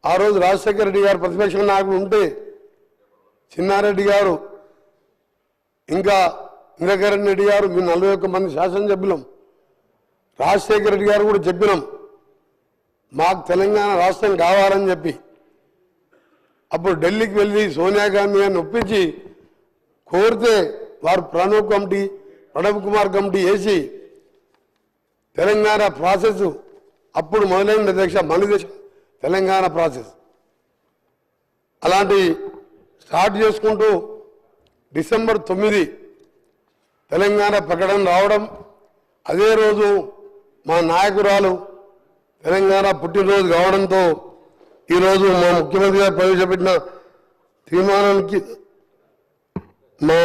ఆ రోజు రాజశేఖర రెడ్డి గారు ప్రతిపక్ష నాయకుడు ఉంటే చిన్నారెడ్డి గారు ఇంకా ఇంద్రకరణ్ రెడ్డి గారు మీ 41 మంది శాసనసభ్యులం రాజశేఖర రెడ్డి గారు కూడా చెప్పినాం మాకు తెలంగాణ రాష్ట్రం కావాలని చెప్పి అప్పుడు ఢిల్లీకి వెళ్ళి సోనియా గాంధీ గారిని ఒప్పించి కోరితే వారు ప్రణబ్ కుమార్ కమిటీ వేసి తెలంగాణ ప్రాసెస్ అప్పుడు మొదలైన అధ్యక్ష మన దేశం తెలంగాణ ప్రాసెస్ అలాంటి స్టార్ట్ చేసుకుంటూ డిసెంబర్ 9 తెలంగాణ ప్రకటన రావడం అదే రోజు మా నాయకురాలు తెలంగాణ పుట్టినరోజు కావడంతో ఈరోజు మా ముఖ్యమంత్రి గారు ప్రవేశపెట్టిన తీర్మానానికి మా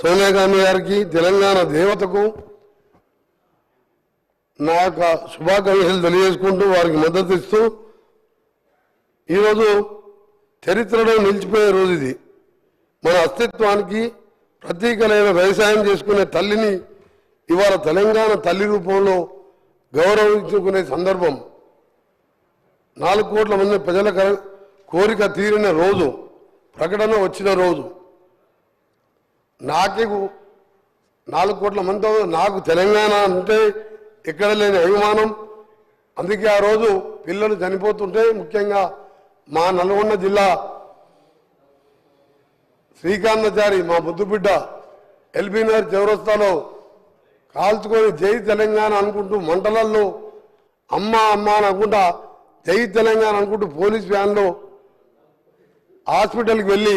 సోనియా గాంధీ గారికి తెలంగాణ దేవతకు నా యొక్క శుభాకాంక్షలు తెలియజేసుకుంటూ వారికి మద్దతు ఇస్తూ ఈరోజు చరిత్రలో నిలిచిపోయే రోజు ఇది మన అస్తిత్వానికి ప్రతీకలైన వ్యవసాయం చేసుకునే తల్లిని ఇవాళ తెలంగాణ తల్లి రూపంలో గౌరవించుకునే సందర్భం 4 కోట్ల మంది ప్రజల కోరిక తీరిన రోజు ప్రకటన వచ్చిన రోజు నాకు 4 కోట్ల మందితో నాకు తెలంగాణ అంటే ఎక్కడ లేని అభిమానం అందుకే ఆ రోజు పిల్లలు చనిపోతుంటే ముఖ్యంగా మా నల్గొండ జిల్లా శ్రీకాంతాచారి మా ముద్దుబిడ్డ ఎల్బీనగర్ చౌరస్తాలో కాల్చుకొని జై తెలంగాణ అనుకుంటూ మంటలల్లో అమ్మ అమ్మ అని అనుకుంటా జై తెలంగాణ అనుకుంటూ పోలీస్ వ్యాన్లో హాస్పిటల్కి వెళ్ళి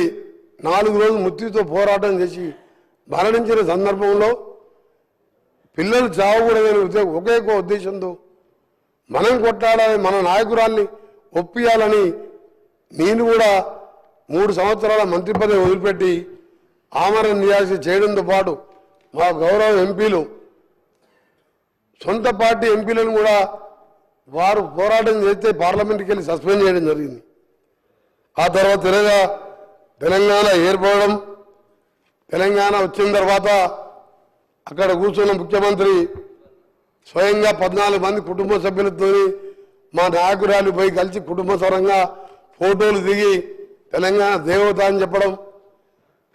4 రోజులు మృత్యుతో పోరాటం చేసి మరణించిన సందర్భంలో పిల్లలు చావకూడదని ఒకే ఉద్దేశంతో మనం కొట్టాలని మన నాయకురాల్ని ఒప్పియాలని నేను కూడా 3 సంవత్సరాల మంత్రి పదవి వదిలిపెట్టి ఆమరణ నిరాశ చేయడంతో పాటు మా గౌరవ ఎంపీలు సొంత పార్టీ ఎంపీలను కూడా వారు పోరాటం చేస్తే పార్లమెంట్కి వెళ్ళి సస్పెండ్ చేయడం జరిగింది ఆ తర్వాత తెలంగాణ ఏర్పడడం తెలంగాణ వచ్చిన తర్వాత అక్కడ కూర్చున్న ముఖ్యమంత్రి స్వయంగా 14 మంది కుటుంబ సభ్యులతో మా నాయకురాలు పోయి కలిసి కుటుంబ పరంగా ఫోటోలు దిగి తెలంగాణ దేవత అని చెప్పడం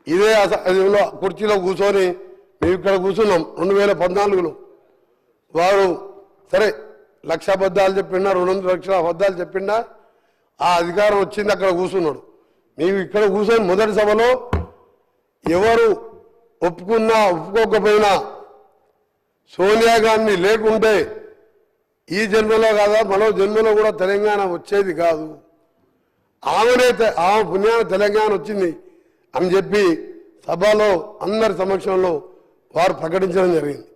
ఇదే అసెంబ్లీలో కుర్చీలో కూర్చొని మేము ఇక్కడ కూర్చున్నాం 2014లో వారు సరే 1,00,000 అబద్ధాలు చెప్పిండా 200 లక్షల అబద్ధాలు చెప్పిండా ఆ అధికారం వచ్చింది అక్కడ కూర్చున్నాడు మేము ఇక్కడ కూర్చొని మొదటి సభలో ఎవరు ఒప్పుకున్నా ఒప్పుకోకపోయినా సోనియా గాంధీ లేకుంటే ఈ జన్మలో కాదా మరో జన్మలో కూడా తెలంగాణ వచ్చేది కాదు ఆమె పుణ్యాన తెలంగాణ వచ్చింది అని చెప్పి సభలో అందరి సమక్షంలో వారు ప్రకటించడం జరిగింది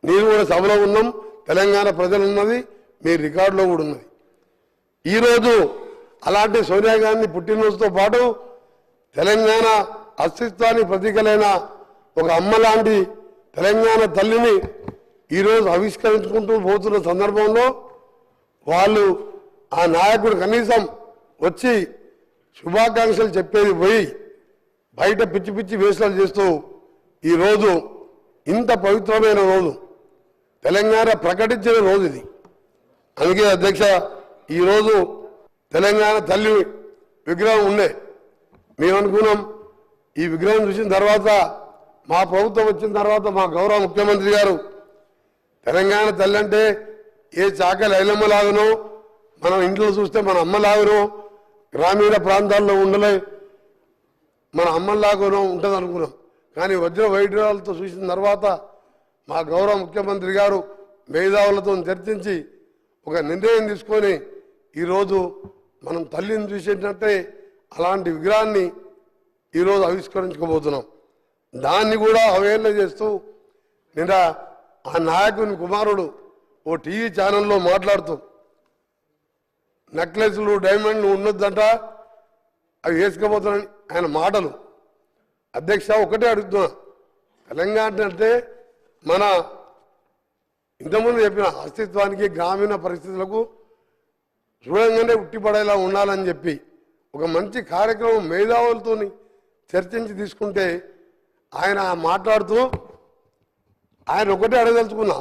నేను కూడా సభలో ఉన్నాం తెలంగాణ ప్రజలు ఉన్నది మీ రికార్డులో కూడా ఉన్నది ఈరోజు అలాంటి సోనియా గాంధీ పుట్టినరోజుతో పాటు తెలంగాణ అస్తిత్వానికి ప్రతీకలైన ఒక అమ్మ లాంటి తెలంగాణ తల్లిని ఈరోజు ఆవిష్కరించుకుంటూ పోతున్న సందర్భంలో వాళ్ళు ఆ నాయకుడు కనీసం వచ్చి శుభాకాంక్షలు చెప్పేది పోయి బయట పిచ్చి పిచ్చి వేషాలు చేస్తూ ఈరోజు ఇంత పవిత్రమైన రోజు తెలంగాణ ప్రకటించిన రోజు ఇది అందుకే అధ్యక్ష ఈరోజు తెలంగాణ తల్లి విగ్రహం ఉండే మేము అనుకున్నాం ఈ విగ్రహం చూసిన తర్వాత మా ప్రభుత్వం వచ్చిన తర్వాత మా గౌరవ ముఖ్యమంత్రి గారు తెలంగాణ తల్లి అంటే ఏ చాకలి ఐలమ్మలాగనో మనం ఇంట్లో చూస్తే మన అమ్మలాగనో గ్రామీణ ప్రాంతాల్లో ఉండలే మన అమ్మలాగనో ఉంటుంది అనుకున్నాం కానీ వజ్ర వైఢూర్యాలతో చూసిన తర్వాత మా గౌరవ ముఖ్యమంత్రి గారు మేధావులతో చర్చించి ఒక నిర్ణయం తీసుకొని ఈరోజు మనం తల్లిని చూసేటట్టే అలాంటి విగ్రహాన్ని ఈరోజు ఆవిష్కరించుకోబోతున్నాం దాన్ని కూడా అవేళ చేస్తూ నిన్న ఆ నాయకుని కుమారుడు ఓ టీవీ ఛానల్లో మాట్లాడుతూ నెక్లెస్లు డైమండ్లు ఉండొద్దంట అవి వేసుకోబోతున్నాను ఆయన మాటలు అధ్యక్ష ఒకటే అడుగుతున్నా తెలంగాణ అంటే మన ఇంతకుముందు చెప్పిన అస్తిత్వానికి గ్రామీణ పరిస్థితులకు చూడంగానే ఉట్టిపడేలా ఉండాలని చెప్పి ఒక మంచి కార్యక్రమం మేధావులతో చర్చించి తీసుకుంటే ఆయన మాట్లాడుతూ ఆయన ఒకటే అడగదలుచుకున్నా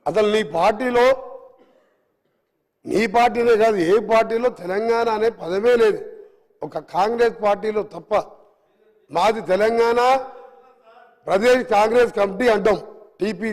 అసలు నీ పార్టీలో నీ పార్టీనే కాదు, ఏ పార్టీలో తెలంగాణ అనే పదమే లేదు, ఒక కాంగ్రెస్ పార్టీలో తప్ప. మాది తెలంగాణ ప్రదేశ్ కాంగ్రెస్ కమిటీ అంటాం, టీపీ